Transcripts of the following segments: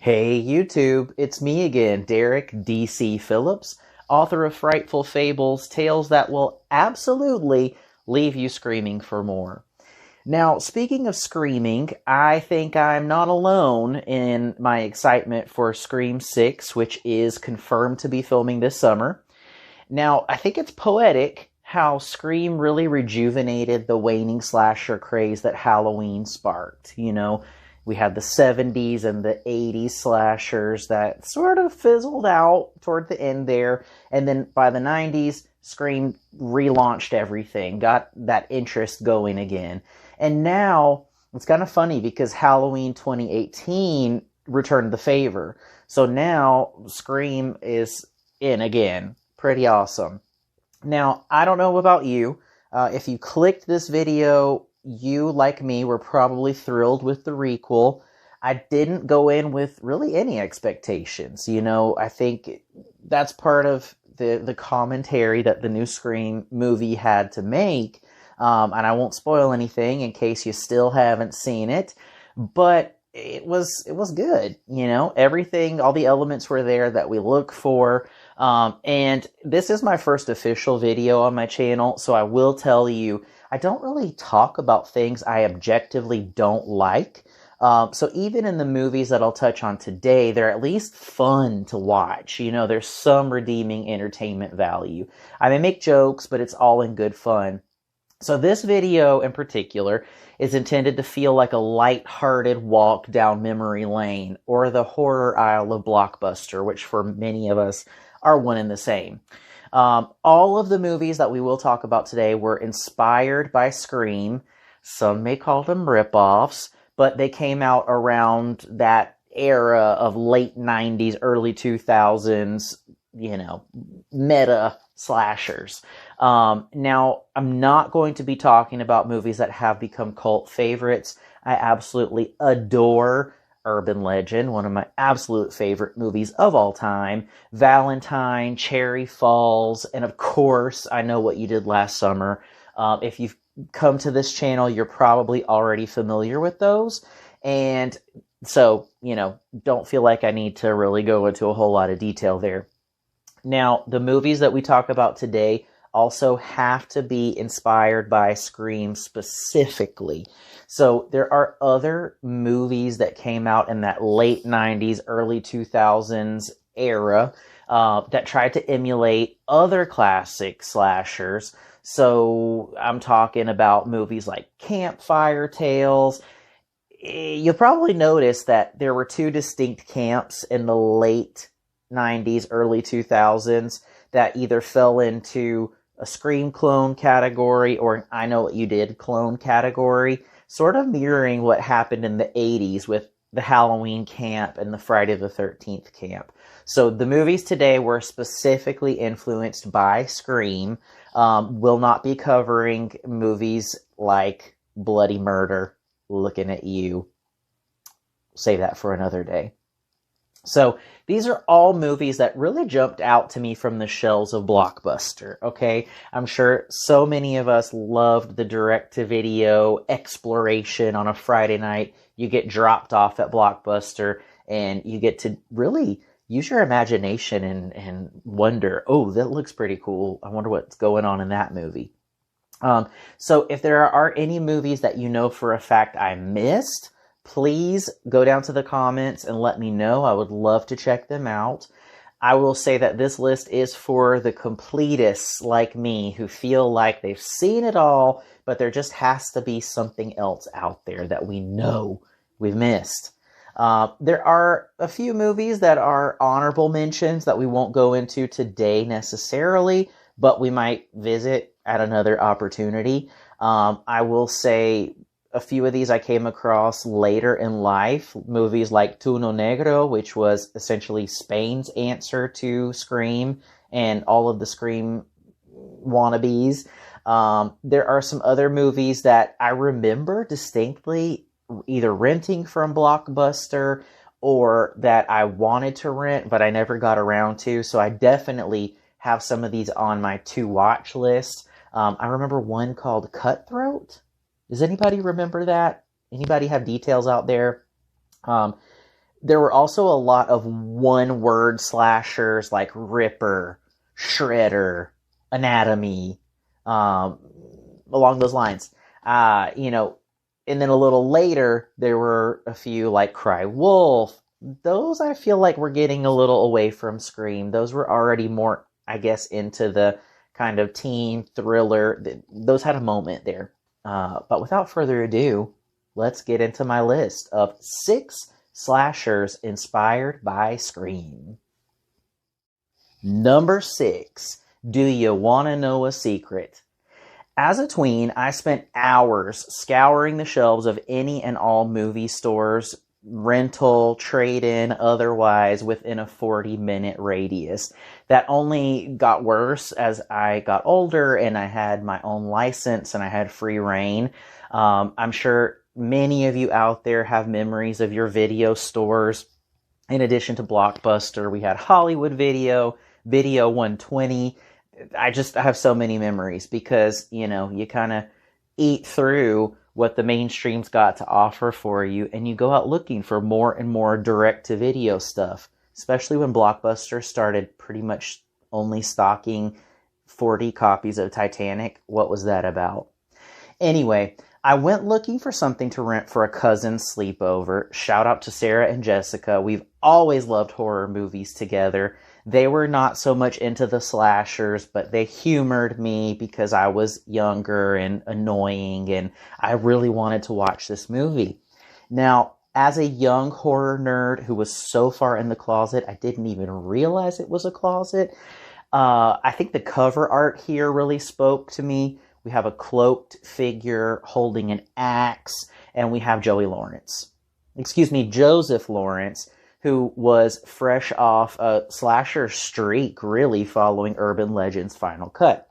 Hey YouTube, it's me again, Derek D.C. Phillips, author of Frightful Fables, tales that will absolutely leave you screaming for more. Now, speaking of screaming, I think I'm not alone in my excitement for Scream 6, which is confirmed to be filming this summer. Now, I think it's poetic how Scream really rejuvenated the waning slasher craze that Halloween sparked. We had the 70s and the 80s slashers that sort of fizzled out toward the end there. And then by the 90s, Scream relaunched everything, got that interest going again. And now, it's kind of funny because Halloween 2018 returned the favor. So now, Scream is in again. Pretty awesome. Now, I don't know about you. If you clicked this video, you, like me, were probably thrilled with the requel. I didn't go in with really any expectations. I think that's part of the commentary that the new Scream movie had to make. And I won't spoil anything in case you still haven't seen it. But it was good. Everything, all the elements were there that we look for. And this is my first official video on my channel, so I will tell you, I don't really talk about things I objectively don't like. So even in the movies that I'll touch on today, they're at least fun to watch. There's some redeeming entertainment value. I may make jokes, but it's all in good fun. So this video in particular is intended to feel like a light-hearted walk down memory lane or the horror aisle of Blockbuster, which for many of us are one and the same. All of the movies that we will talk about today were inspired by Scream. Some may call them ripoffs, but they came out around that era of late 90s, early 2000s, meta slashers. Now, I'm not going to be talking about movies that have become cult favorites. I absolutely adore Urban Legend, one of my absolute favorite movies of all time, Valentine, Cherry Falls, and of course, I Know What You Did Last Summer. If you've come to this channel, you're probably already familiar with those. And so, don't feel like I need to really go into a whole lot of detail there. Now, the movies that we talk about today also have to be inspired by Scream specifically. So there are other movies that came out in that late 90s, early 2000s era that tried to emulate other classic slashers. So I'm talking about movies like Campfire Tales. You'll probably notice that there were two distinct camps in the late 90s, early 2000s that either fell into a Scream clone category or an I Know What You Did clone category, sort of mirroring what happened in the 80s with the Halloween camp and the Friday the 13th camp. So the movies today were specifically influenced by Scream. We'll not be covering movies like Bloody Murder, Looking at You. Save that for another day. So these are all movies that really jumped out to me from the shelves of Blockbuster, okay? I'm sure so many of us loved the direct-to-video exploration on a Friday night. You get dropped off at Blockbuster and you get to really use your imagination and wonder, oh, that looks pretty cool. I wonder what's going on in that movie. So if there are any movies that you know for a fact I missed, please go down to the comments and let me know. I would love to check them out. I will say that this list is for the completists like me who feel like they've seen it all, but there just has to be something else out there that we know we've missed. There are a few movies that are honorable mentions that we won't go into today necessarily, but we might visit at another opportunity. I will say a few of these I came across later in life. Movies like Tuno Negro, which was essentially Spain's answer to Scream and all of the Scream wannabes. There are some other movies that I remember distinctly either renting from Blockbuster or that I wanted to rent, but I never got around to. So I definitely have some of these on my to-watch list. I remember one called Cutthroat. Does anybody remember that? Anybody have details out there? There were also a lot of one-word slashers like Ripper, Shredder, Anatomy, along those lines. And then a little later, there were a few like Cry Wolf. Those I feel like we're getting a little away from Scream. Those were already more, I guess, into the kind of teen thriller. Those had a moment there. But without further ado, let's get into my list of 6 slashers inspired by Scream. Number 6, Do You Wanna Know a Secret? As a tween, I spent hours scouring the shelves of any and all movie stores, rental, trade-in, otherwise, within a 40-minute radius. That only got worse as I got older and I had my own license and I had free reign. I'm sure many of you out there have memories of your video stores. In addition to Blockbuster, we had Hollywood Video, Video 120. I have so many memories because, you kind of eat through what the mainstream's got to offer for you, and you go out looking for more and more direct-to-video stuff, especially when Blockbuster started pretty much only stocking 40 copies of Titanic. What was that about? Anyway, I went looking for something to rent for a cousin's sleepover. Shout out to Sarah and Jessica. We've always loved horror movies together. They were not so much into the slashers, but they humored me because I was younger and annoying, and I really wanted to watch this movie. Now, as a young horror nerd who was so far in the closet, I didn't even realize it was a closet. I think the cover art here really spoke to me. We have a cloaked figure holding an axe, and we have Joseph Lawrence, who was fresh off a slasher streak, really following Urban Legend's Final Cut.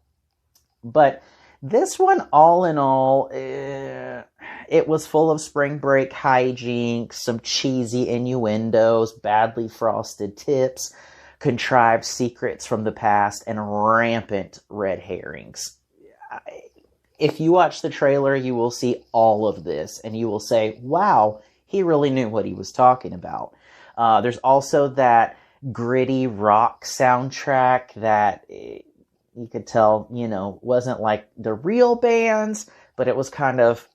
But this one, all in all, it was full of spring break hijinks, some cheesy innuendos, badly frosted tips, contrived secrets from the past, and rampant red herrings. If you watch the trailer, you will see all of this, and you will say, wow, he really knew what he was talking about. There's also that gritty rock soundtrack that you could tell, wasn't like the real bands, but it was kind of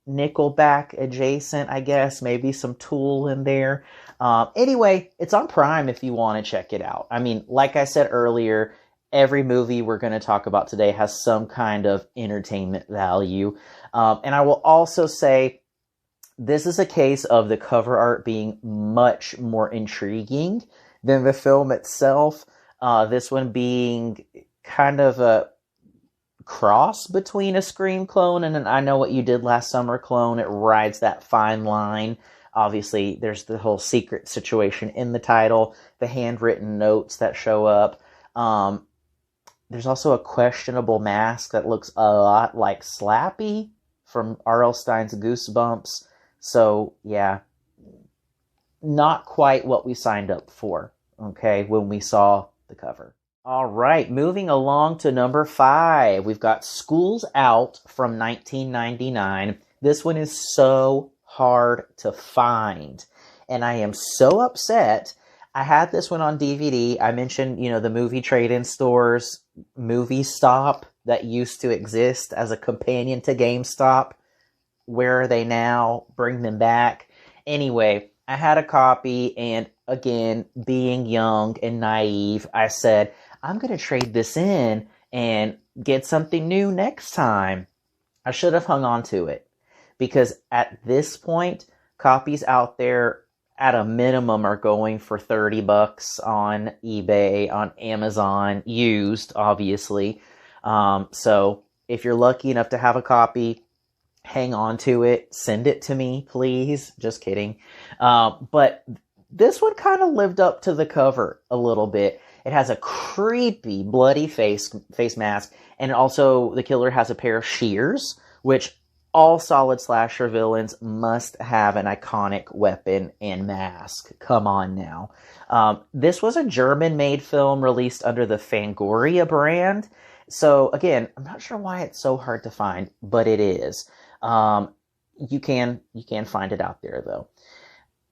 Nickelback adjacent, I guess. Maybe some Tool in there. Anyway, it's on Prime if you want to check it out. I mean, like I said earlier, every movie we're going to talk about today has some kind of entertainment value. And I will also say, this is a case of the cover art being much more intriguing than the film itself. This one being kind of a cross between a Scream clone and an I Know What You Did Last Summer clone. It rides that fine line. Obviously, there's the whole secret situation in the title, the handwritten notes that show up. There's also a questionable mask that looks a lot like Slappy from R.L. Stine's Goosebumps. So, yeah, not quite what we signed up for, okay, when we saw the cover. All right, moving along to number 5. We've got School's Out from 1999. This one is so hard to find, and I am so upset. I had this one on DVD. I mentioned, the movie trade-in stores, Movie Stop, that used to exist as a companion to GameStop. Where are they now? Bring them back. Anyway, I had a copy, and again, being young and naive, I said, I'm going to trade this in and get something new next time. I should have hung on to it, because at this point, copies out there at a minimum are going for $30 on eBay, on Amazon, used, obviously. So if you're lucky enough to have a copy, hang on to it. Send it to me, please. Just kidding. But this one kind of lived up to the cover a little bit. It has a creepy, bloody face mask. And also, the killer has a pair of shears, which all solid slasher villains must have an iconic weapon and mask. Come on now. This was a German-made film released under the Fangoria brand. So, again, I'm not sure why it's so hard to find, but it is. You can find it out there, though.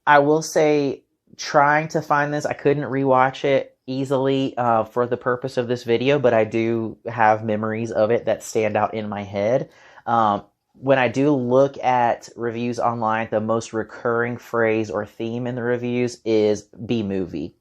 I will say, trying to find this, I couldn't rewatch it easily for the purpose of this video, but I do have memories of it that stand out in my head. When I do look at reviews online, the most recurring phrase or theme in the reviews is B-movie.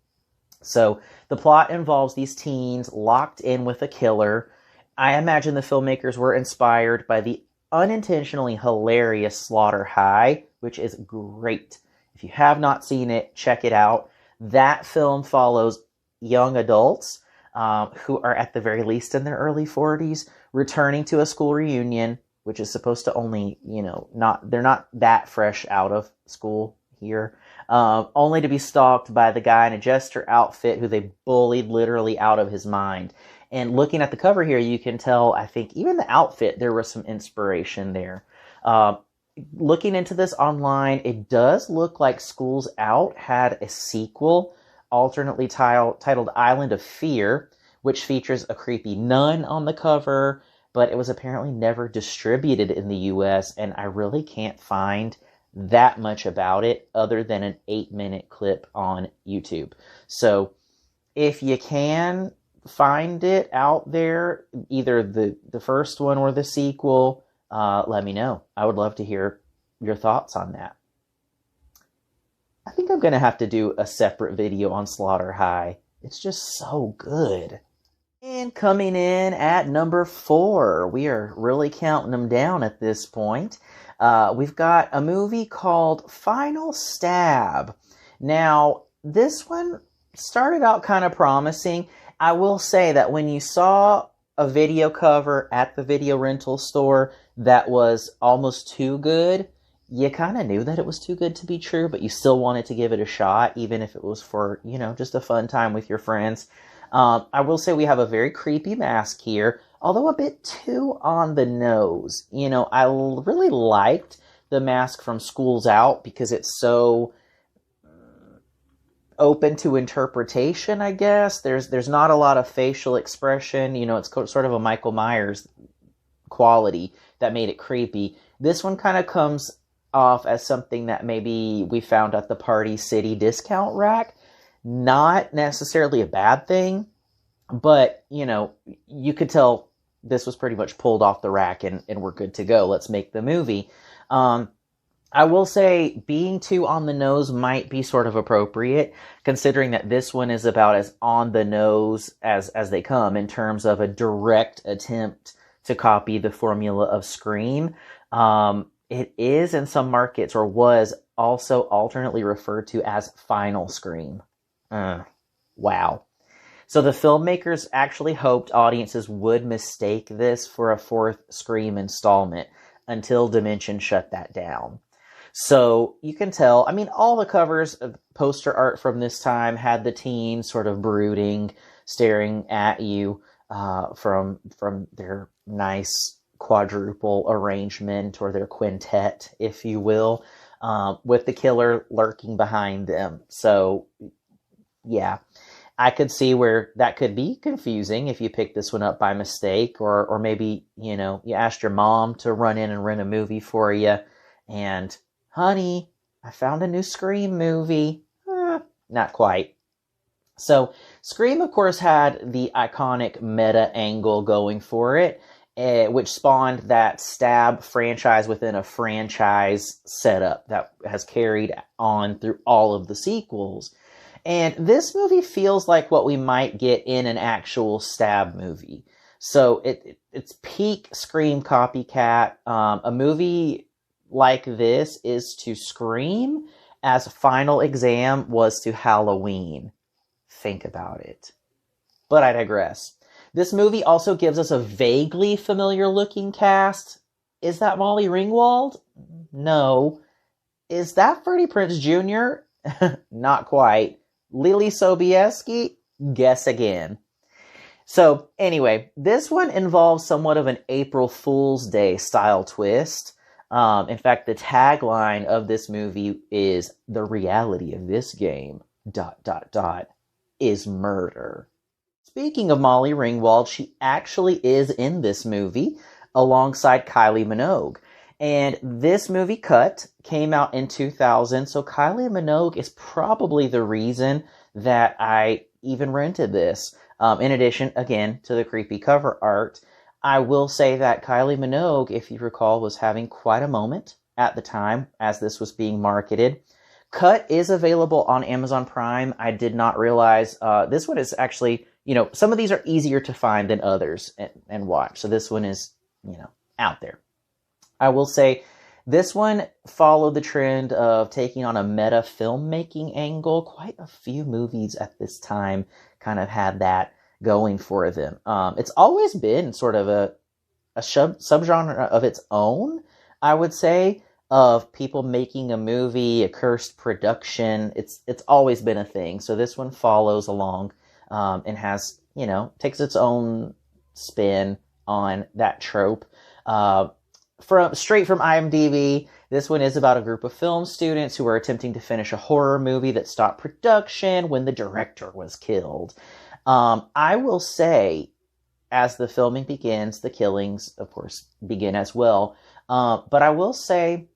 So the plot involves these teens locked in with a killer. I imagine the filmmakers were inspired by the unintentionally hilarious Slaughter High, which is great. If you have not seen it, check it out. That film follows young adults who are at the very least in their early 40s, returning to a school reunion, which is supposed to only, they're not that fresh out of school here, only to be stalked by the guy in a jester outfit who they bullied literally out of his mind. And looking at the cover here, you can tell, I think, even the outfit, there was some inspiration there. Looking into this online, it does look like Schools Out had a sequel, alternately titled Island of Fear, which features a creepy nun on the cover, but it was apparently never distributed in the US, and I really can't find that much about it other than an 8-minute clip on YouTube. So if you can find it out there, either the first one or the sequel, let me know. I would love to hear your thoughts on that. I think I'm going to have to do a separate video on Slaughter High. It's just so good. And coming in at number 4, we are really counting them down at this point. We've got a movie called Final Stab. Now, this one started out kind of promising. I will say that when you saw a video cover at the video rental store that was almost too good, you kind of knew that it was too good to be true, but you still wanted to give it a shot, even if it was for, just a fun time with your friends. I will say we have a very creepy mask here, although a bit too on the nose. I really liked the mask from Schools Out because it's so open to interpretation, I guess. There's not a lot of facial expression. It's sort of a Michael Myers quality that made it creepy. This one kind of comes off as something that maybe we found at the Party City discount rack. Not necessarily a bad thing, but, you could tell this was pretty much pulled off the rack and we're good to go. Let's make the movie. I will say being too on the nose might be sort of appropriate, considering that this one is about as on the nose as they come in terms of a direct attempt to copy the formula of Scream. It is in some markets, or was also alternately referred to as Final Scream. Wow. So the filmmakers actually hoped audiences would mistake this for a 4th Scream installment until Dimension shut that down. So you can tell, all the covers of poster art from this time had the teens sort of brooding, staring at you from their nice quadruple arrangement, or their quintet, if you will, with the killer lurking behind them. So, yeah, I could see where that could be confusing if you picked this one up by mistake, or maybe, you asked your mom to run in and rent a movie for you, and, honey, I found a new Scream movie. Not quite. So, Scream, of course, had the iconic meta angle going for it, which spawned that Stab franchise within a franchise setup that has carried on through all of the sequels. And this movie feels like what we might get in an actual Stab movie. So it's peak Scream copycat. A movie like this is to Scream as Final Exam was to Halloween. Think about it. But I digress. This movie also gives us a vaguely familiar-looking cast. Is that Molly Ringwald? No. Is that Freddie Prinze Jr.? Not quite. Lily Sobieski? Guess again. So, anyway, this one involves somewhat of an April Fool's Day style twist. In fact, the tagline of this movie is, "The reality of this game, ... is murder." Speaking of Molly Ringwald, she actually is in this movie alongside Kylie Minogue. And this movie, Cut, came out in 2000. So Kylie Minogue is probably the reason that I even rented this. In addition, again, to the creepy cover art, I will say that Kylie Minogue, if you recall, was having quite a moment at the time as this was being marketed. Cut is available on Amazon Prime. I did not realize this one is actually, some of these are easier to find than others and watch. So this one is, out there. I will say this one followed the trend of taking on a meta filmmaking angle. Quite a few movies at this time kind of had that going for them. It's always been sort of a subgenre of its own, I would say, of people making a movie, a cursed production. It's always been a thing. So this one follows along and has, takes its own spin on that trope. Straight from IMDb, this one is about a group of film students who are attempting to finish a horror movie that stopped production when the director was killed. I will say, as the filming begins, the killings, of course, begin as well. But I will say,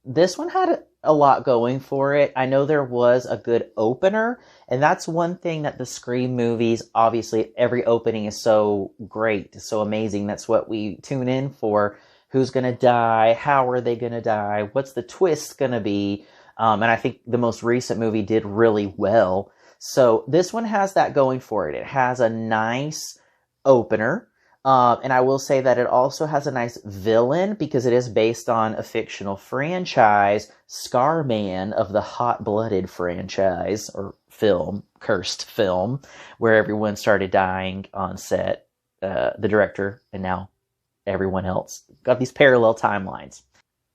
this one had a lot going for it. I know there was a good opener, and that's one thing that the Scream movies, obviously, every opening is so great, so amazing. That's what we tune in for. Who's going to die? How are they going to die? What's the twist going to be? And I think the most recent movie did really well. So this one has that going for it. It has a nice opener. And I will say that it also has a nice villain because it is based on a fictional franchise, Scarman of the Hot Blooded franchise or film, cursed film, where everyone started dying on set, the director and now everyone else. Got these parallel timelines.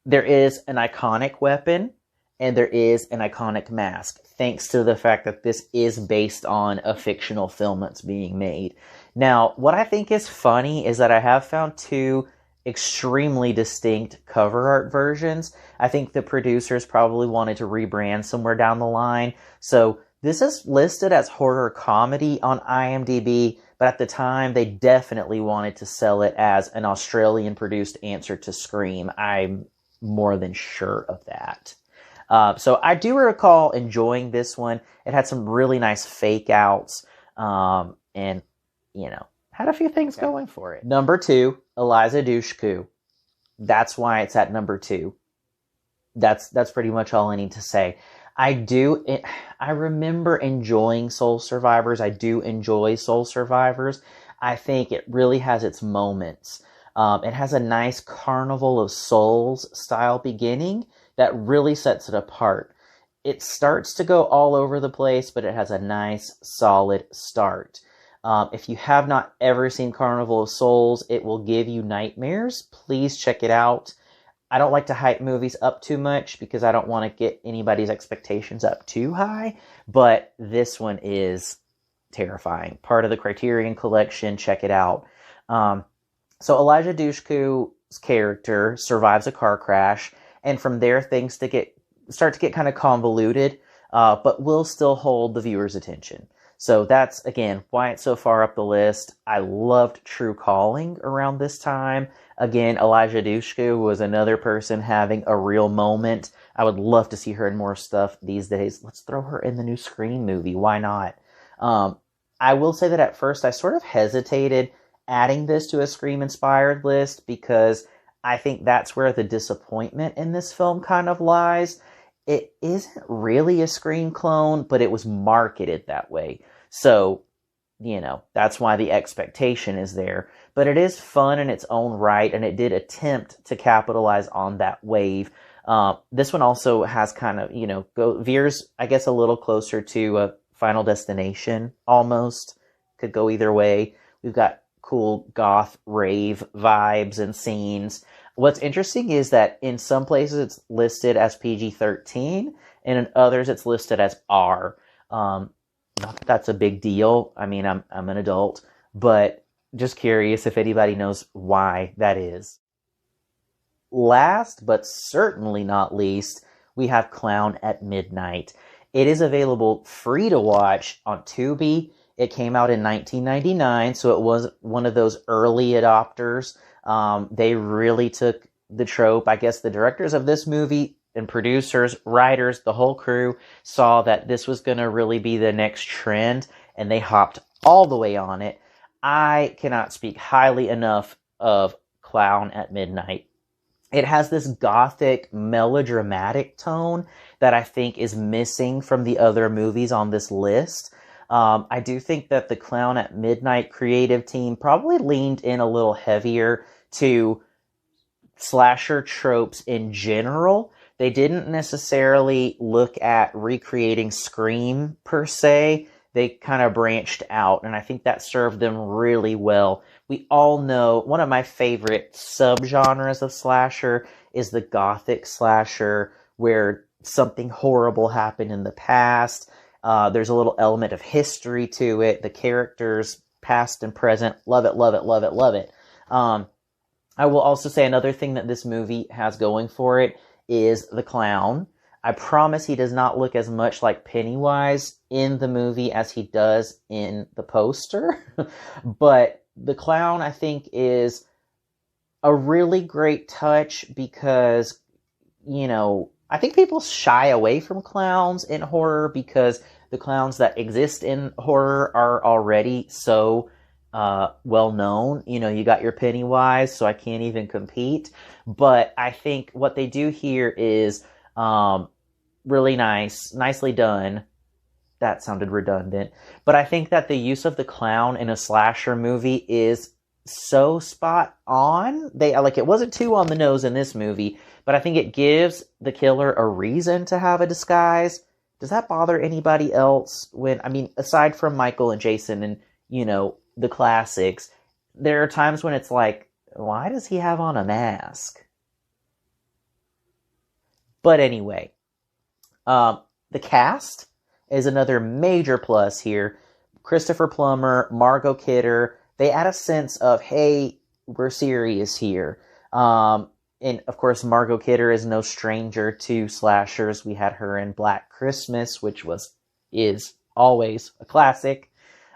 There is an iconic weapon and there is an iconic mask, thanks to the fact that this is based on a fictional film that's being made. Now, what I think is funny is that I have found two extremely distinct cover art versions. I think the producers probably wanted to rebrand somewhere down the line. So this is listed as horror comedy on IMDb, but at the time they definitely wanted to sell it as an Australian produced answer to Scream. I'm more than sure of that. So I do recall enjoying this one. It had some really nice fake outs, and had a few things going for it. Number 2, Eliza Dushku. That's why it's at number 2. That's pretty much all I need to say. I remember enjoying Soul Survivors. I do enjoy Soul Survivors. I think it really has its moments. It has a nice Carnival of Souls style beginning that really sets it apart. It starts to go all over the place, but it has a nice, solid start. If you have not ever seen Carnival of Souls, it will give you nightmares. Please check it out. I don't like to hype movies up too much because I don't want to get anybody's expectations up too high, but this one is terrifying. Part of the Criterion Collection, check it out. So Elijah Dushku's character survives a car crash, and from there things start to get kind of convoluted, but will still hold the viewer's attention. So that's, again, why it's so far up the list. I loved True Calling around this time. Again, Elijah Dushku was another person having a real moment. I would love to see her in more stuff these days. Let's throw her in the new Scream movie. Why not? I will say that at first I sort of hesitated adding this to a Scream-inspired list because I think that's where the disappointment in this film kind of lies. It isn't really a Scream clone, but it was marketed that way. So, that's why the expectation is there. But it is fun in its own right, and it did attempt to capitalize on that wave. This one also has kind of, veers, I guess, a little closer to a Final Destination, almost. Could go either way. We've got cool goth rave vibes and scenes. What's interesting is that in some places it's listed as PG-13, and in others it's listed as R. Not that that's a big deal. I mean, I'm an adult, but just curious if anybody knows why that is. Last, but certainly not least, we have Clown at Midnight. It is available free to watch on Tubi. It came out in 1999, so it was one of those early adopters. They really took the trope. I guess the directors of this movie and producers, writers, the whole crew saw that this was going to really be the next trend, and they hopped all the way on it. I cannot speak highly enough of Clown at Midnight. It has this gothic, melodramatic tone that I think is missing from the other movies on this list. I do think that the Clown at Midnight creative team probably leaned in a little heavier to slasher tropes in general. They didn't necessarily look at recreating Scream per se. They kind of branched out, and I think that served them really well. We all know one of my favorite subgenres of slasher is the gothic slasher, where something horrible happened in the past. There's a little element of history to it. The characters, past and present, love it, love it, love it, love it. I will also say another thing that this movie has going for it is the clown. I promise he does not look as much like Pennywise in the movie as he does in the poster. But the clown, I think, is a really great touch because, you know, I think people shy away from clowns in horror because the clowns that exist in horror are already so well known. You know, you got your Pennywise, so I can't even compete. But I think what they do here is really nicely done. That sounded redundant. But I think that the use of the clown in a slasher movie is so spot on. It wasn't too on the nose in this movie, but I think it gives the killer a reason to have a disguise. Does that bother anybody else aside from Michael and Jason and, you know, the classics, there are times when it's like, why does he have on a mask? But anyway, the cast is another major plus here. Christopher Plummer, Margot Kidder, they add a sense of, hey, we're serious here. And of course, Margot Kidder is no stranger to slashers. We had her in Black Christmas, which is always a classic.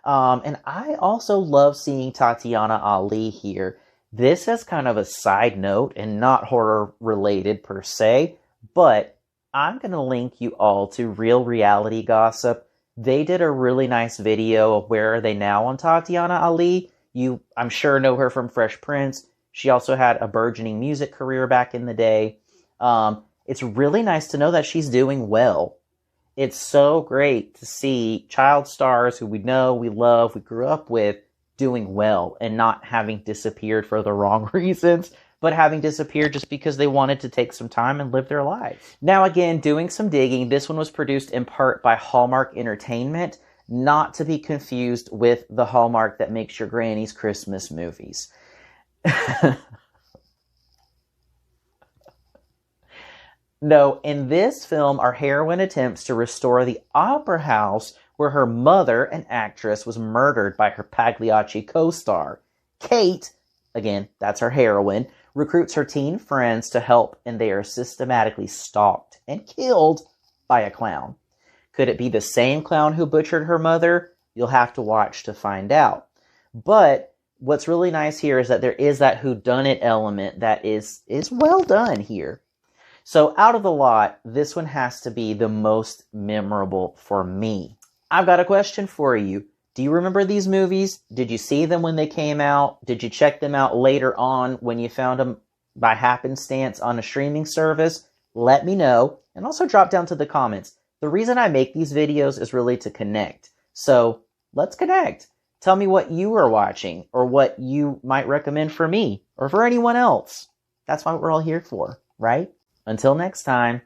And I also love seeing Tatiana Ali here. This is kind of a side note and not horror related per se, but I'm going to link you all to Real Reality Gossip. They did a really nice video of Where Are They Now on Tatiana Ali. You, I'm sure, know her from Fresh Prince. She also had a burgeoning music career back in the day. It's really nice to know that she's doing well. It's so great to see child stars who we know, we love, we grew up with, doing well and not having disappeared for the wrong reasons, but having disappeared just because they wanted to take some time and live their lives. Now again, doing some digging, this one was produced in part by Hallmark Entertainment, not to be confused with the Hallmark that makes your granny's Christmas movies. No, in this film, our heroine attempts to restore the opera house where her mother, an actress, was murdered by her Pagliacci co-star. Kate, again, that's our heroine, recruits her teen friends to help, and they are systematically stalked and killed by a clown. Could it be the same clown who butchered her mother? You'll have to watch to find out. But what's really nice here is that there is that whodunit element that is well done here. So out of the lot, this one has to be the most memorable for me. I've got a question for you. Do you remember these movies? Did you see them when they came out? Did you check them out later on when you found them by happenstance on a streaming service? Let me know, and also drop down to the comments. The reason I make these videos is really to connect. So let's connect. Tell me what you are watching or what you might recommend for me or for anyone else. That's what we're all here for, right? Until next time.